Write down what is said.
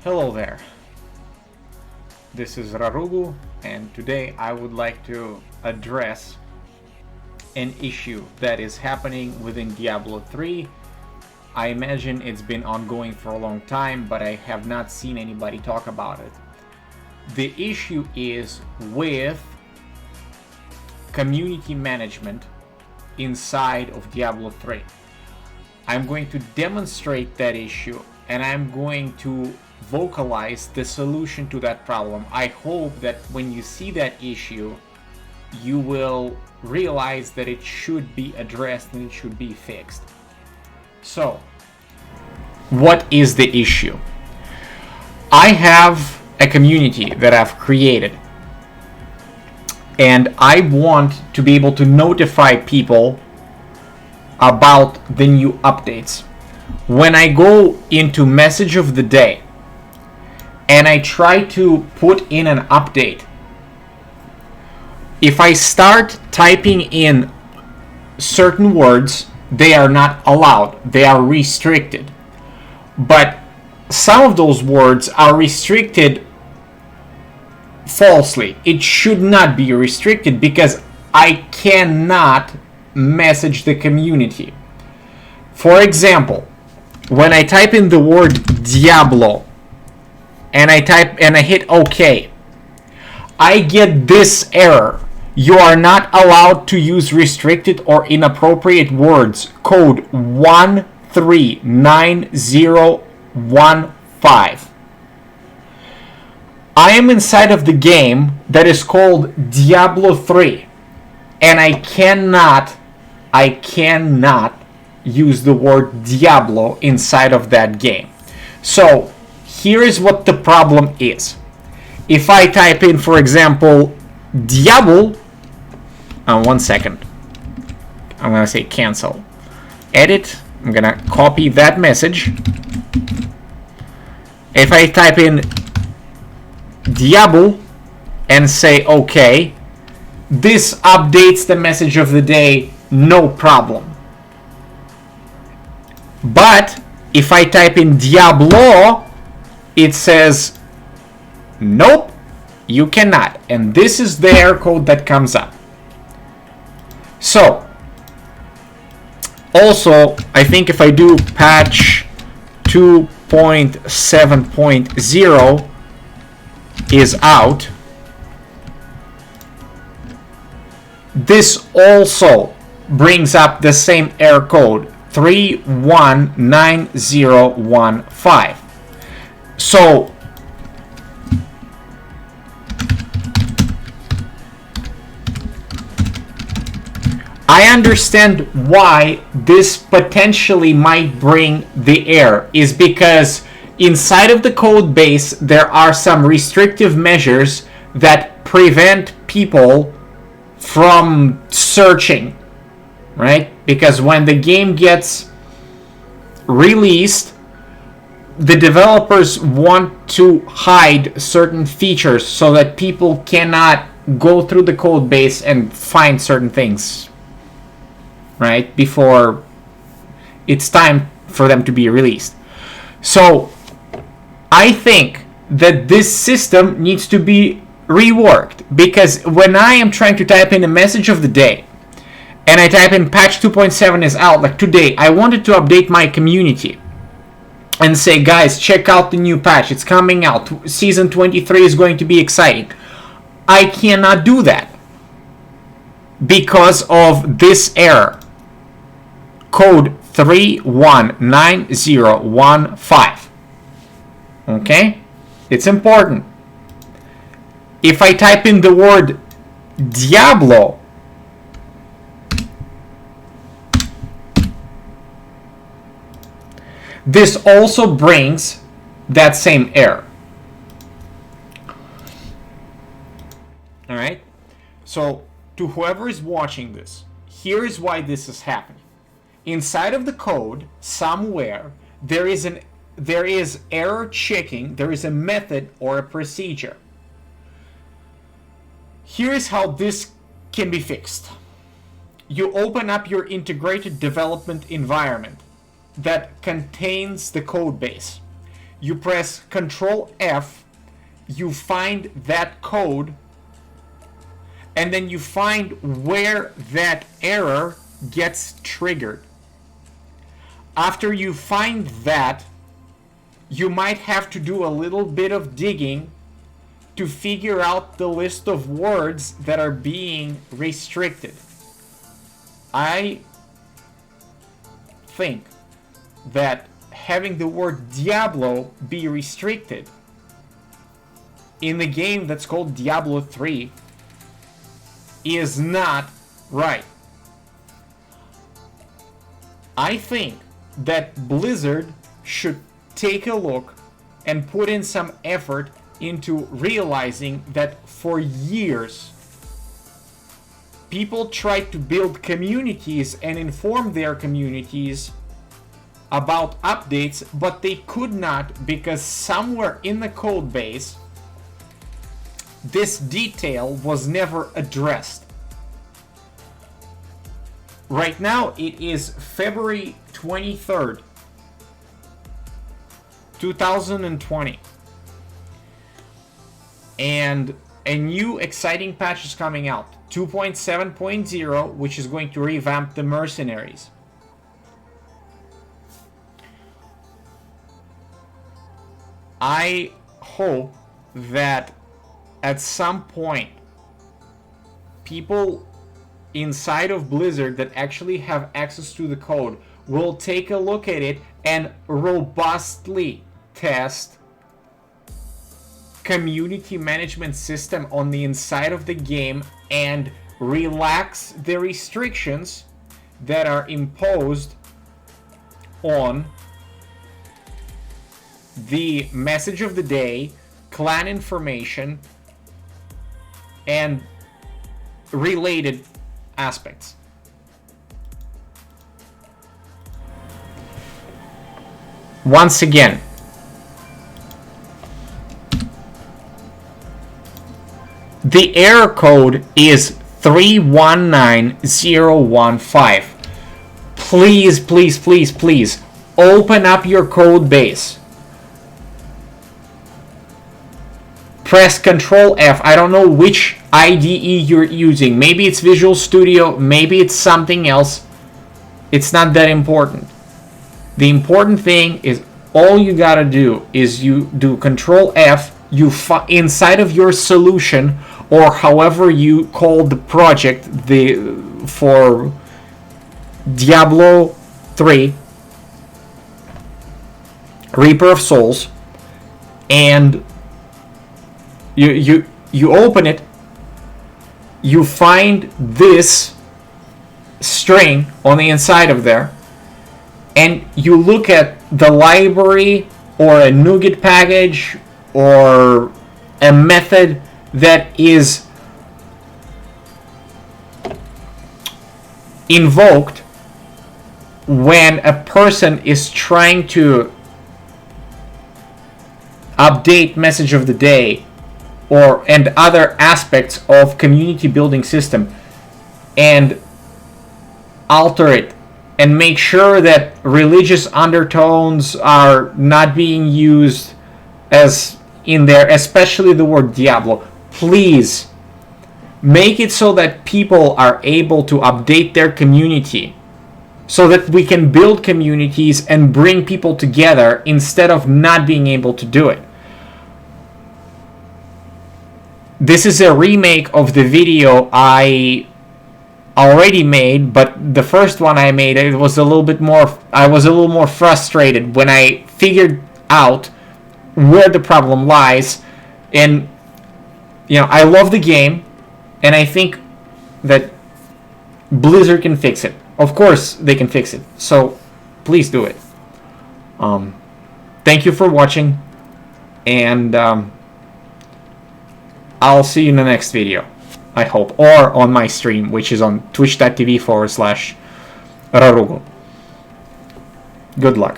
Hello there, this is Rarugu, and today I would like to address an issue that is happening within Diablo 3. I imagine it's been ongoing for a long time, but I have not seen anybody talk about it. The issue is with community management inside of Diablo 3. I'm going to demonstrate that issue, and I'm going to vocalize the solution to that problem. I hope that when you see that issue, you will realize that it should be addressed and it should be fixed. So, what is the issue? I have a community that I've created, and I want to be able to notify people about the new updates. When I go into message of the day and I try to put in an update, if I start typing in certain words, they are not allowed, they are restricted. But some of those words are restricted falsely. It should not be restricted because I cannot message the community. For example, when I type in the word Diablo and I hit OK, I get this error. You are not allowed to use restricted or inappropriate words. Code 139015. I am inside of the game that is called Diablo 3, and I cannot use the word Diablo inside of that game. So here is what the problem is. If I type in, for example, Diablo, one second, I'm gonna say cancel, edit, I'm gonna copy that message. If I type in Diablo and say OK, this updates the message of the day, no problem. But if I type in Diablo, it says nope, you cannot. And this is the error code that comes up. So also, I think if I do patch 2.7.0 is out, this also brings up the same error code, 319015. So I understand why this potentially might bring the error, is because inside of the code base there are some restrictive measures that prevent people from searching, right? Because when the game gets released, the developers want to hide certain features so that people cannot go through the code base and find certain things, right, before it's time for them to be released. So I think that this system needs to be reworked, because when I am trying to type in a message of the day and I type in patch 2.7 is out, like today, I wanted to update my community and say, guys, check out the new patch, it's coming out, season 23 is going to be exciting. I cannot do that because of this error, code 319015. Okay, it's important. If I type in the word Diablo, this also brings that same error. All right, so to whoever is watching this, here is why this is happening. Inside of the code, somewhere, there is error checking, there is a method or a procedure. Here's how this can be fixed. You open up your integrated development environment that contains the code base. You press Control F, you find that code, and then you find where that error gets triggered. After you find that, you might have to do a little bit of digging to figure out the list of words that are being restricted. I think that having the word Diablo be restricted in the game that's called Diablo 3 is not right. I think that Blizzard should take a look and put in some effort into realizing that for years people tried to build communities and inform their communities about updates, but they could not because somewhere in the code base this detail was never addressed. Right now it is February 23rd, 2020, and a new exciting patch is coming out, 2.7.0, which is going to revamp the mercenaries. I hope that at some point people inside of Blizzard that actually have access to the code will take a look at it and robustly test community management system on the inside of the game and relax the restrictions that are imposed on the message of the day, clan information, and related aspects. Once again, the error code is 319015. Please, please, please, please open up your code base. Press Control F. I don't know which IDE you're using. Maybe it's Visual Studio, maybe it's something else. It's not that important. The important thing is all you gotta do is you do Control F, you inside of your solution, or however you call the project for Diablo 3 Reaper of Souls, and you open it, you find this string on the inside of there, and you look at the library or a NuGet package or a method that is invoked when a person is trying to update message of the day and other aspects of community building system, and alter it and make sure that religious undertones are not being used as in there, especially the word Diablo. Please make it so that people are able to update their community so that we can build communities and bring people together instead of not being able to do it. This is a remake of the video I already made, but the first one I made, I was a little more frustrated when I figured out where the problem lies. And I love the game, and I think that Blizzard can fix it. Of course they can fix it, so please do it. Thank you for watching, and I'll see you in the next video, I hope, or on my stream, which is on twitch.tv/Rarugo. Good luck.